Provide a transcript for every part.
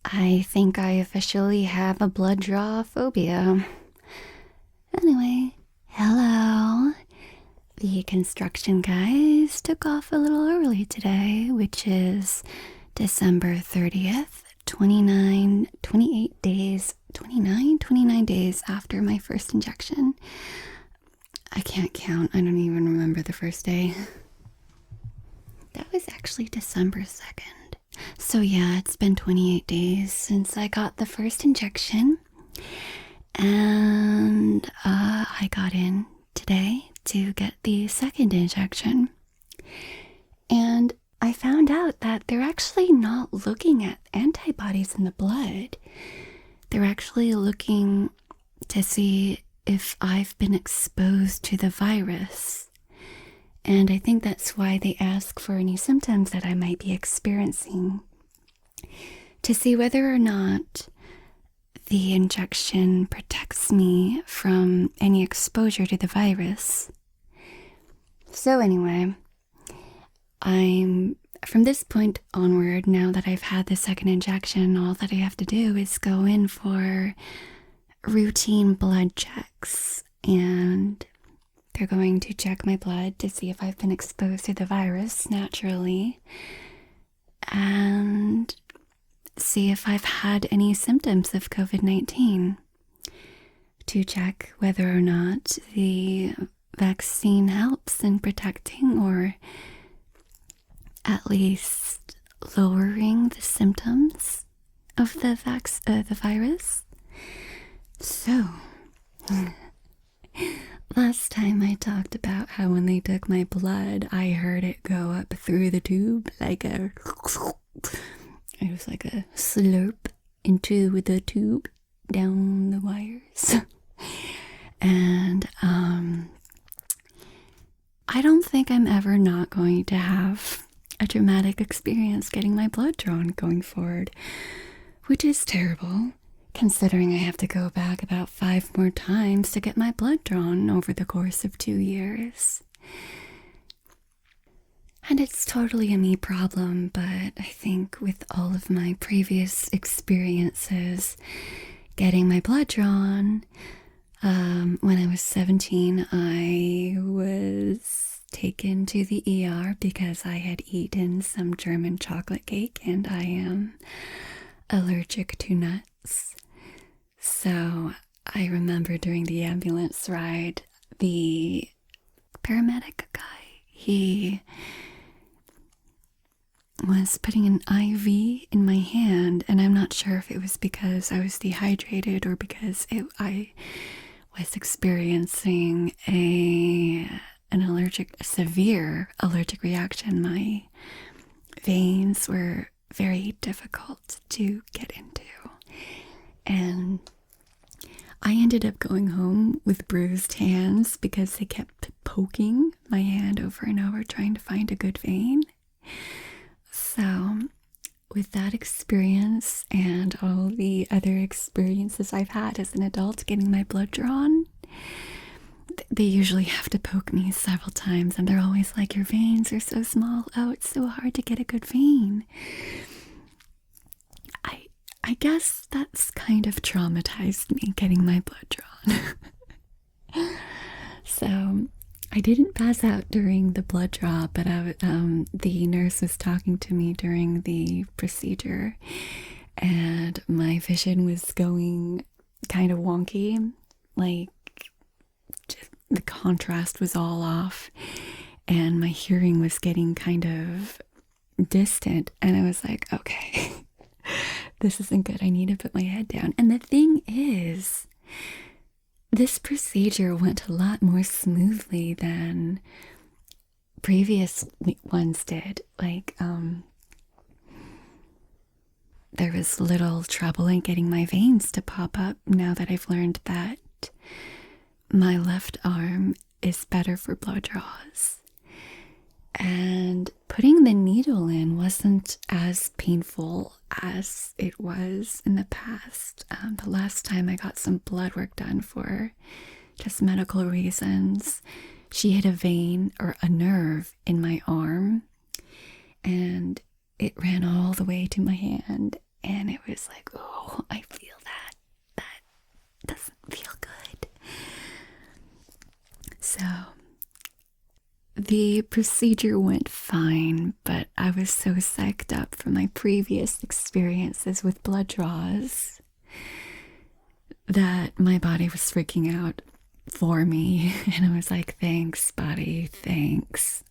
I think I officially have a blood draw phobia. Anyway, hello. The construction guys took off a little early today, which is December 30th, 29 days after my first injection. I can't count. I don't even remember the first day. That was actually December 2nd. So yeah, it's been 28 days since I got the first injection. And I got in today to get the second injection. And I found out that they're actually not looking at antibodies in the blood. They're actually looking to see if I've been exposed to the virus. And I think that's why they ask for any symptoms that I might be experiencing, to see whether or not the injection protects me from any exposure to the virus. So anyway, from this point onward, now that I've had the second injection, all that I have to do is go in for routine blood checks, and they're going to check my blood to see if I've been exposed to the virus naturally and see if I've had any symptoms of COVID-19 to check whether or not the vaccine helps in protecting or at least lowering the symptoms of the virus. So last time I talked about how when they took my blood, I heard it go up through the tube it was like a slurp into the tube down the wires. And I don't think I'm ever not going to have a traumatic experience getting my blood drawn going forward, which is terrible, considering I have to go back about 5 more times to get my blood drawn over the course of 2 years. And it's totally a me problem, but I think with all of my previous experiences getting my blood drawn, when I was 17, I was taken to the ER because I had eaten some German chocolate cake and I am allergic to nuts. So I remember during the ambulance ride, the paramedic guy, he was putting an IV in my hand, and I'm not sure if it was because I was dehydrated or because I was experiencing a severe allergic reaction. My veins were very difficult to get into, and I ended up going home with bruised hands because they kept poking my hand over and over trying to find a good vein. So with that experience and all the other experiences I've had as an adult getting my blood drawn, they usually have to poke me several times, and they're always like, your veins are so small. Oh, it's so hard to get a good vein. I guess that's kind of traumatized me, getting my blood drawn. So I didn't pass out during the blood draw, but the nurse was talking to me during the procedure, and my vision was going kind of wonky, like just the contrast was all off, and my hearing was getting kind of distant, and I was like, okay, this isn't good. I need to put my head down. And the thing is, this procedure went a lot more smoothly than previous ones did. Like, there was little trouble in getting my veins to pop up now that I've learned that my left arm is better for blood draws. And putting the needle in wasn't as painful as it was in the past. The last time I got some blood work done for just medical reasons, she hit a vein or a nerve in my arm, and it ran all the way to my hand. and it was like, oh, I feel that. That doesn't feel good. So the procedure went fine, but I was so psyched up from my previous experiences with blood draws that my body was freaking out for me. And I was like, thanks, body, thanks.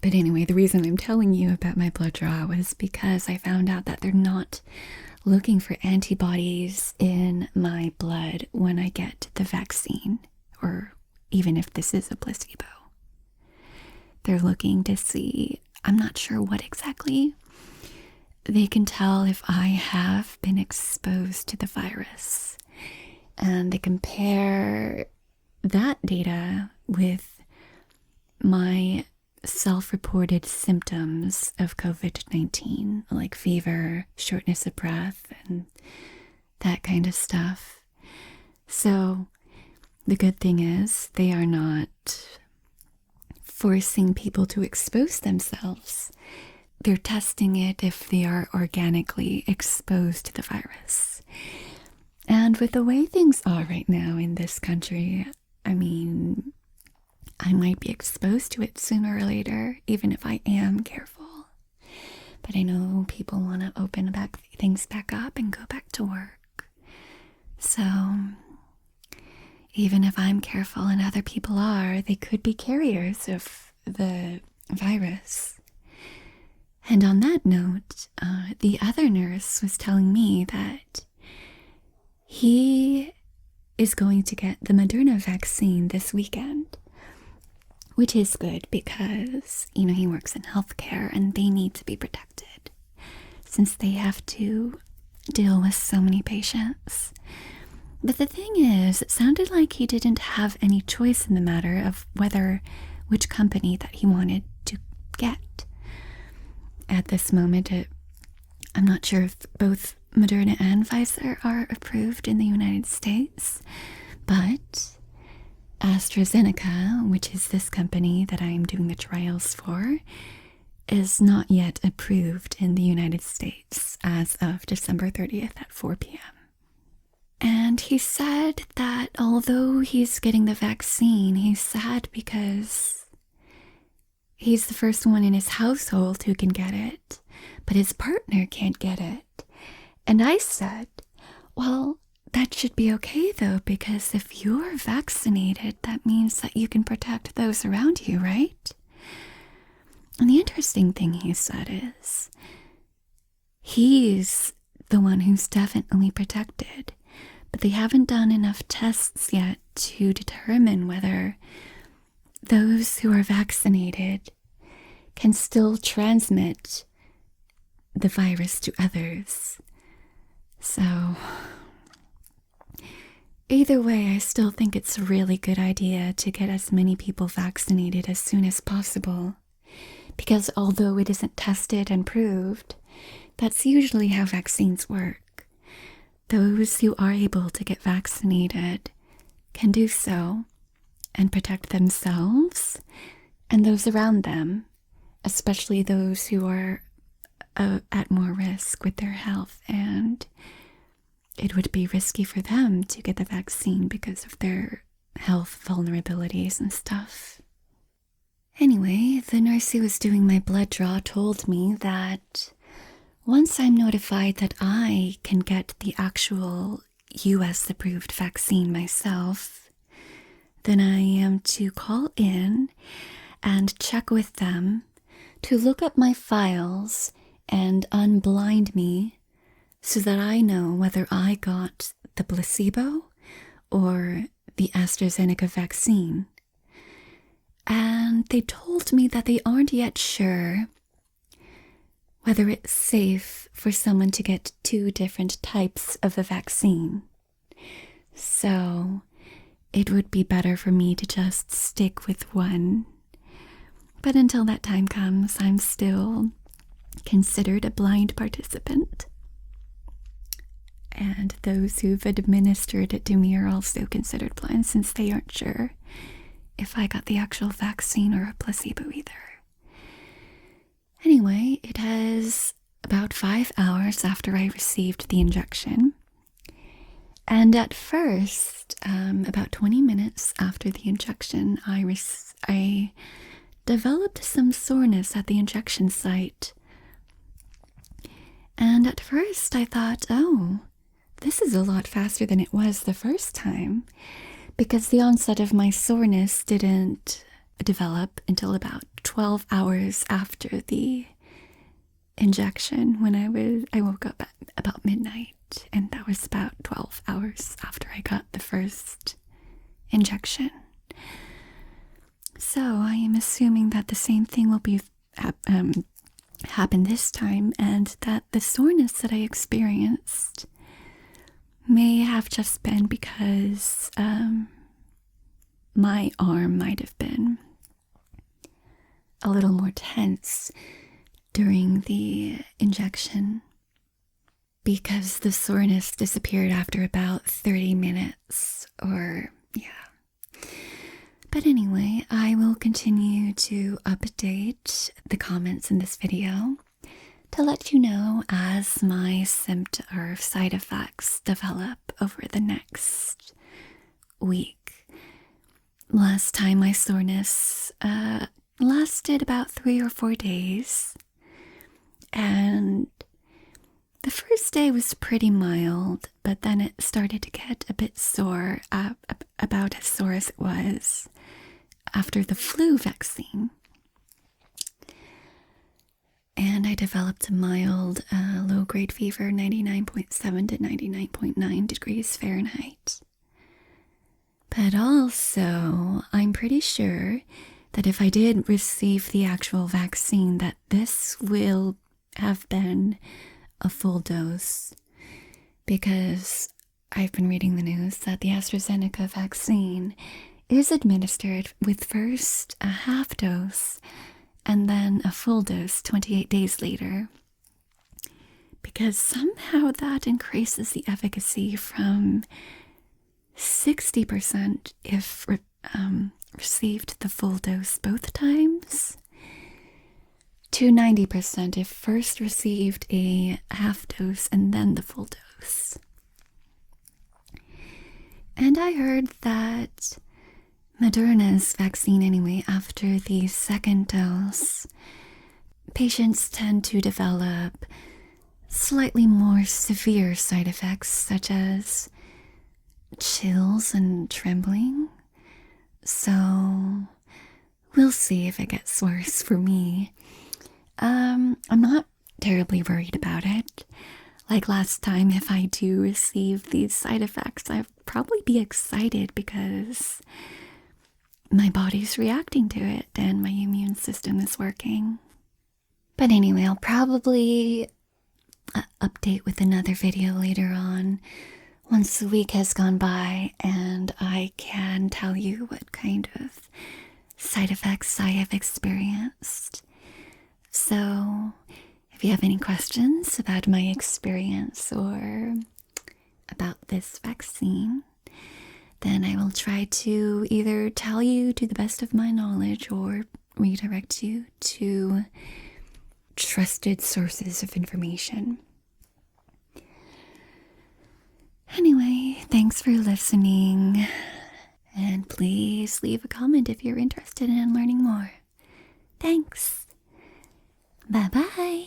But anyway, the reason I'm telling you about my blood draw was because I found out that they're not looking for antibodies in my blood when I get the vaccine, or even if this is a placebo. They're looking to see, I'm not sure what exactly. They can tell if I have been exposed to the virus. And they compare that data with my self-reported symptoms of COVID-19, like fever, shortness of breath, and that kind of stuff. So the good thing is they are not forcing people to expose themselves. They're testing it if they are organically exposed to the virus. And with the way things are right now in this country, I mean, I might be exposed to it sooner or later, even if I am careful. But I know people want to open things back up and go back to work. So even if I'm careful and other people are, they could be carriers of the virus. And on that note, the other nurse was telling me that he is going to get the Moderna vaccine this weekend, which is good because, he works in healthcare and they need to be protected since they have to deal with so many patients. But the thing is, it sounded like he didn't have any choice in the matter of which company that he wanted to get. At this moment, I'm not sure if both Moderna and Pfizer are approved in the United States, but ASTRAZENECA, which is this company that I'm doing the trials for, is not yet approved in the United States as of December 30th at 4 p.m. And he said that although he's getting the vaccine, he's sad because he's the first one in his household who can get it, but his partner can't get it. And I said, well, that should be okay though, because if you're vaccinated, that means that you can protect those around you, right? And the interesting thing he said is, he's the one who's definitely protected, but they haven't done enough tests yet to determine whether those who are vaccinated can still transmit the virus to others. So either way, I still think it's a really good idea to get as many people vaccinated as soon as possible, because although it isn't tested and proved, that's usually how vaccines work. Those who are able to get vaccinated can do so and protect themselves and those around them, especially those who are at more risk with their health, and it would be risky for them to get the vaccine because of their health vulnerabilities and stuff. Anyway, the nurse who was doing my blood draw told me that once I'm notified that I can get the actual US approved vaccine myself, then I am to call in and check with them to look up my files and unblind me so that I know whether I got the placebo or the AstraZeneca vaccine. And they told me that they aren't yet sure whether it's safe for someone to get 2 different types of the vaccine. So it would be better for me to just stick with one. But until that time comes, I'm still considered a blind participant. And those who've administered it to me are also considered blind since they aren't sure if I got the actual vaccine or a placebo either. Anyway, it has about 5 hours after I received the injection. And at first, about 20 minutes after the injection, I developed some soreness at the injection site. And at first I thought, oh, this is a lot faster than it was the first time, because the onset of my soreness didn't develop until about 12 hours after the injection, when I woke up at about midnight, and that was about 12 hours after I got the first injection. So I am assuming that the same thing will be happen this time, and that the soreness that I experienced may have just been because my arm might have been a little more tense during the injection, because the soreness disappeared after about 30 minutes, or yeah. But anyway, I will continue to update the comments in this video to let you know as my symptoms or side effects develop over the next week. Last time my soreness lasted about 3 or 4 days, and the first day was pretty mild, but then it started to get a bit sore, about as sore as it was after the flu vaccine. And I developed a mild low-grade fever, 99.7 to 99.9 degrees Fahrenheit. But also, I'm pretty sure that if I did receive the actual vaccine, that this will have been a full dose, because I've been reading the news that the AstraZeneca vaccine is administered with first a half dose and then a full dose 28 days later, because somehow that increases the efficacy from 60% if received the full dose both times, to 90% if first received a half dose and then the full dose. And I heard that Moderna's vaccine, anyway, after the second dose, patients tend to develop slightly more severe side effects, such as chills and trembling. So we'll see if it gets worse for me. I'm not terribly worried about it. Like last time, if I do receive these side effects, I'll probably be excited because my body's reacting to it and my immune system is working. But anyway, I'll probably update with another video later on, once the week has gone by and I can tell you what kind of side effects I have experienced. So if you have any questions about my experience or about this vaccine, then I will try to either tell you to the best of my knowledge or redirect you to trusted sources of information. Anyway, thanks for listening, and please leave a comment if you're interested in learning more. Thanks. Bye-bye.